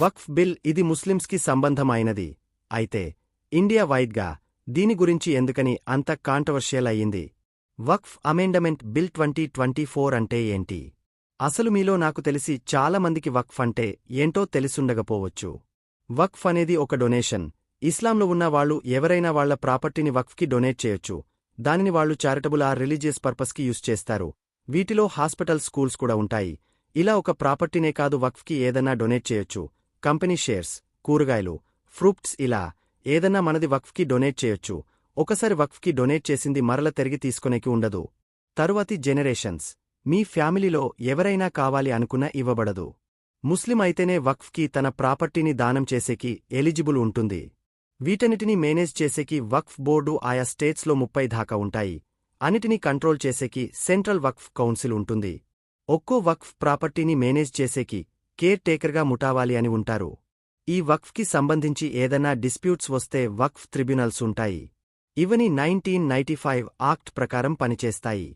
వక్ఫ్ bill ఇది ముస్లిమ్స్కి సంబంధమైనది. అయితే ఇండియా వైడ్గా దీని గురించి ఎందుకని అంత కాంట్రవర్షియల్ అయ్యింది? వక్ఫ్ అమెండమెంట్ బిల్ 2024 అంటే ఏంటి? అసలు మీలో నాకు తెలిసి చాలామందికి వక్ఫ్ అంటే ఏంటో తెలిసుండకపోవచ్చు. వక్ఫ్ అనేది ఒక డొనేషన్. ఇస్లాంలో ఉన్న వాళ్ళు ఎవరైనా వాళ్ల ప్రాపర్టీని వక్ఫ్కి డొనేట్ చేయొచ్చు. దానిని వాళ్లు చారిటబుల్ ఆర్ రిలీజియస్ పర్పస్కి యూజ్ చేస్తారు. వీటిలో హాస్పిటల్, స్కూల్స్ కూడా ఉంటాయి. ఇలా ఒక ప్రాపర్టీనే కాదు, వక్ఫ్కి ఏదన్నా డొనేట్ చేయొచ్చు. కంపెనీ షేర్స్, కూరగాయలు, ఫ్రూట్స్, ఇలా ఏదన్నా మనది వక్ఫ్కి డొనేట్ చేయొచ్చు. ఒకసారి వక్ఫ్కి డొనేట్ చేసింది మరల తిరిగి తీసుకొనేకి ఉండదు. తరువాతి జనరేషన్స్, మీ ఫ్యామిలీలో ఎవరైనా కావాలి అనుకున్నా ఇవ్వబడదు. ముస్లిం అయితేనే వక్ఫ్కి తన ప్రాపర్టీని దానం చేసేకి ఎలిజిబుల్ ఉంటుంది. వీటన్నిటినీ మేనేజ్ చేసేకి వక్ఫ్ బోర్డు ఆయా స్టేట్స్లో 30 దాకా ఉంటాయి. అన్నిటినీ కంట్రోల్ చేసేకి సెంట్రల్ వక్ఫ్ కౌన్సిల్ ఉంటుంది. ఒక్కో వక్ఫ్ ప్రాపర్టీని మేనేజ్ చేసేకి కేర్ టేకర్గా ముఠావాలి అని ఉంటారు. ఈ వక్ఫ్కి సంబంధించి ఏదన్నా డిస్ప్యూట్స్ వస్తే వక్ఫ్ ట్రిబ్యునల్స్ ఉంటాయి. ఇవన్నీ 1995 యాక్ట్ ప్రకారం పనిచేస్తాయి.